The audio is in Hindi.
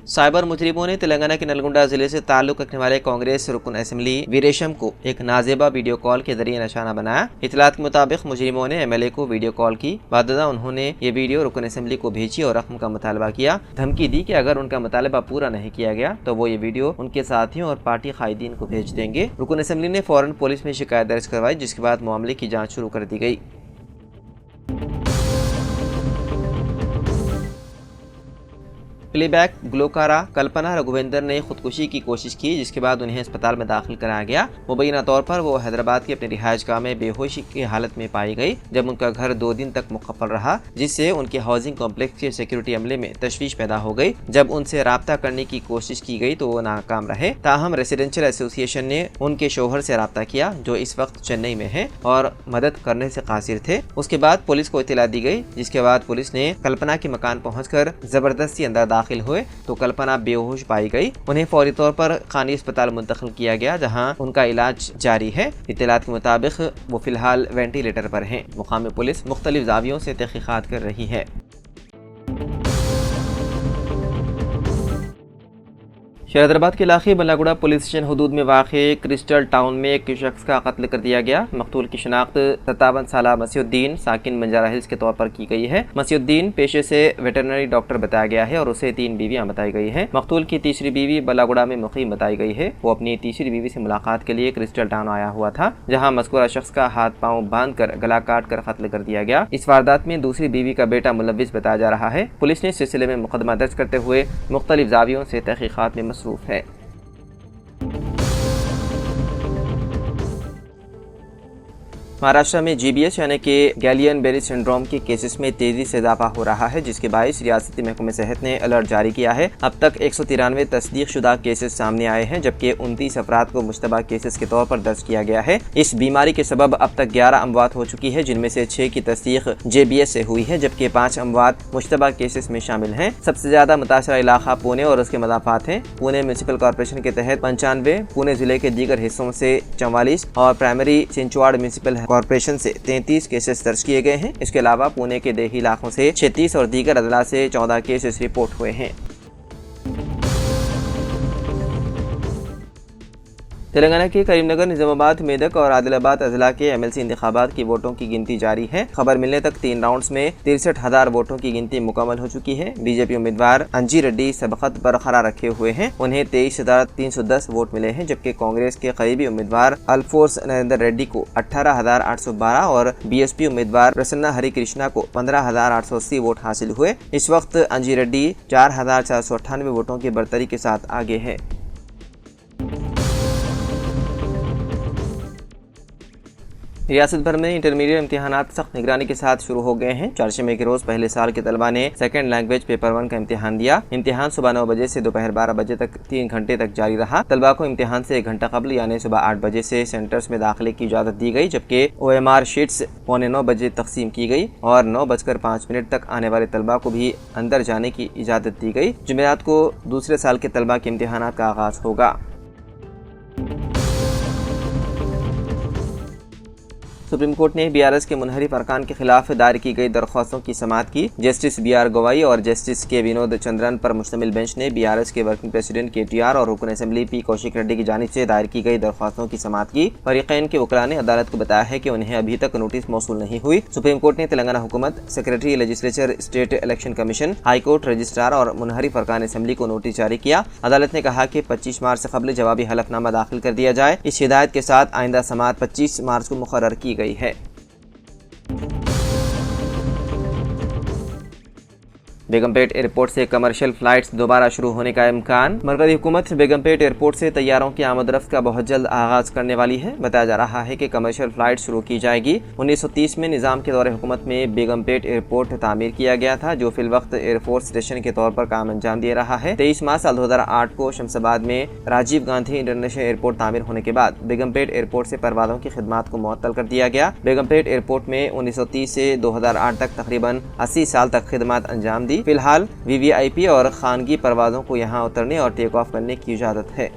साइबर मुजरिमों ने तेलंगाना के नलगुंडा जिले से ताल्लुक रखने वाले कांग्रेस रुकन असेंबली वीरेशम को एक नाजेबा वीडियो कॉल के जरिए निशाना बनाया। इतलात के मुताबिक मुजरिमों ने एमएलए को वीडियो कॉल की। बाददा उन्होंने ये वीडियो रुकन असेंबली को भेजी और रकम का मुतालबा किया। धमकी दी कि अगर उनका मुतालबा पूरा नहीं किया गया तो वो ये वीडियो उनके साथियों और पार्टी कायदीन को भेज देंगे। रुकन असेंबली ने फौरन पुलिस में शिकायत दर्ज करवाई, जिसके बाद मामले की जाँच शुरू कर दी गई। प्लेबैक ग्लोकारा कल्पना रघुवेंद्र ने खुदकुशी की कोशिश की, जिसके बाद उन्हें अस्पताल में दाखिल कराया गया। मुबैना तौर पर वो हैदराबाद के अपने रिहायशगाह में बेहोशी की हालत में पाई गई, जब उनका घर 2 दिन तक मुकफ्फल रहा, जिससे उनके हाउसिंग कॉम्प्लेक्स के सिक्योरिटी अमले में तशवीश पैदा हो गई। जब उनसे राब्ता करने की कोशिश की गई तो वो नाकाम रहे। ताहम रेसिडेंशियल एसोसिएशन ने उनके शोहर से राब्ता किया, जो इस वक्त चेन्नई में है और मदद करने से कासिर थे। उसके बाद पुलिस को इत्तला दी गई, जिसके बाद पुलिस ने कल्पना के मकान पहुंचकर जबरदस्ती अंदर दाखिल हुए तो कल्पना बेहोश पाई गई। उन्हें फौरी तौर पर खानी अस्पताल मुंतकिल किया गया, जहां उनका इलाज जारी है। इत्तलात के मुताबिक वो फिलहाल वेंटिलेटर पर हैं। मुकामी पुलिस मुख्तलिफ जावियों से तहकीकात कर रही है। हैदराबाद के इलाके बल्लागुड़ा पुलिस स्टेशन हदूद में वाक़े क्रिस्टल टाउन में एक शख्स का कत्ल कर दिया गया। मकतूल की शनाख्त 57 साला मसीउद्दीन साकिन बंजारा हिल्स के तौर पर की गई है। मसीउद्दीन पेशे से वेटरनरी डॉक्टर बताया गया है और उसे 3 बीवियां बताई गई हैं। मकतूल की तीसरी बीवी बल्लागुड़ा में मुकीम बताई गई है। वो अपनी तीसरी बीवी से मुलाकात के लिए क्रिस्टल टाउन आया हुआ था, जहाँ मज़कूरा शख्स का हाथ पाँव बांध कर गला काट कर कत्ल कर दिया गया। इस वारदात में दूसरी बीवी का बेटा मुलव्विस बताया जा रहा है। पुलिस ने इस सिलसिले में मुकदमा दर्ज करते हुए मुख्तलिफ जावियों से तहकीकात में मसरूफ है। महाराष्ट्र में जीबीएस यानी कि गैलियन बेरी सिंड्रोम के केसेस में तेजी से इजाफा हो रहा है, जिसके बायस रियासती महकमे सेहत ने अलर्ट जारी किया है। अब तक 193 तस्दीक शुदा केसेस सामने आए हैं, जबकि 29 अफराद को मुश्तबा केसेस के तौर पर दर्ज किया गया है। इस बीमारी के सबब अब तक 11 अमवात हो चुकी है, जिनमें से 6 की तस्दीक जेबीएस से हुई है, जबकि 5 अमवात मुश्तबा केसेस में शामिल हैं। सबसे ज्यादा मुतासरा इलाका पुणे और उसके मदाफात हैं। पुणे म्यूनसिपल कॉर्पोरेशन के तहत 95, पुणे जिले के दीगर हिस्सों से 44 और प्राइमरी चिंचवाड़ म्यूनसिपल कॉर्पोरेशन से 33 केसेस दर्ज किए गए हैं। इसके अलावा पुणे के देही इलाकों से 36 और दीगर अदला से 14 केसेस रिपोर्ट हुए हैं। तेलंगाना के करीमनगर, निजामाबाद, मेदक और आदिलाबाद अजला के एमएलसी इंतखाबात की वोटों की गिनती जारी है। खबर मिलने तक 3 राउंड्स में 63,000 वोटों की गिनती मुकम्मल हो चुकी है। बीजेपी उम्मीदवार अंजी रेड्डी सबकत बरकरार रखे हुए हैं। उन्हें 23,310 वोट मिले हैं, जबकि कांग्रेस के करीबी उम्मीदवार अल्फोर्स नरेंद्र रेड्डी को 18,812 और बीएसपी उम्मीदवार प्रसन्ना हरि कृष्णा को 15,880 वोट हासिल हुए। इस वक्त अंजी रेड्डी 4,498 वोटों की बढ़तरी के साथ आगे है। रियासत भर में इंटरमीडिएट इम्तिहानात सख्त निगरानी के साथ शुरू हो गए हैं। चारशंबे के रोज पहले साल के तलबा ने सेकंड लैंग्वेज पेपर 1 का इम्तिहान दिया। इम्तिहान सुबह 9 बजे से दोपहर 12 बजे तक 3 घंटे तक जारी रहा। तलबा को इम्तिहान से 1 घंटा कबल यानी सुबह 8 बजे से सेंटर्स में दाखिले की इजाज़त दी गई, जबकि OMR शीट्स 8:45 बजे तकसीम की गई और 9:05 तक आने वाले तलबा को भी अंदर जाने की इजाज़त दी गई। जुमेरात को दूसरे साल के तलबा के इम्तिहानात का आगाज होगा। सुप्रीम कोर्ट ने बीआरएस के मुनहरिफ अरकान के खिलाफ दायर की गई दरख्वास्तों की समाअत की। जस्टिस BR गवाई और जस्टिस के विनोद चंद्रन पर मुश्तमिल बेंच ने बीआरएस के वर्किंग प्रेसिडेंट KTR और रुकन असेंबली P कौशिक रेड्डी की जानिब से दायर की गई दरख्वास्तों की समाअत की। फरीकैन के वकला ने अदालत को बताया है कि उन्हें अभी तक नोटिस मौसूल नहीं हुई। सुप्रीम कोर्ट ने तेलंगाना हुकूमत, secretary legislature, state election commission, high court, registrar और मुनहरिफ अरकान असेंबली को नोटिस जारी किया। अदालत ने कहा कि 25 मार्च से कबल जवाबी हलफनामा दाखिल कर दिया जाए। इस हिदायत के साथ आइंदा समाअत 25 मार्च को मुकर्रर की गई है। बेगमपेट एयरपोर्ट से कमर्शियल फ्लाइट्स दोबारा शुरू होने का इम्कान। मरकजी हुकूमत बेगमपेट एयरपोर्ट से तैयारों की आमद-रफ्त का बहुत जल्द आगाज करने वाली है। बताया जा रहा है कि कमर्शियल फ्लाइट शुरू की जाएगी। 1930 में निज़ाम के दौरे हुकूमत में बेगमपेट एयरपोर्ट तामीर किया गया था, जो फिल वक्त एयरफोर्स स्टेशन के तौर पर काम अंजाम दे रहा है। 23 मार्च साल 2008 को शमशाबाद में राजीव गांधी इंटरनेशनल एयरपोर्ट तामीर होने के बाद बेगमपेट एयरपोर्ट से परवाज़ों की खिदमात को मुअत्तल कर दिया गया। बेगमपेट एयरपोर्ट में 1930 से 2008 तक तकरीबन 80 साल तक खिदमत अंजाम दी। फिलहाल VVIP और खानगी परवाज़ों को यहाँ उतरने और टेक ऑफ करने की इजाज़त है।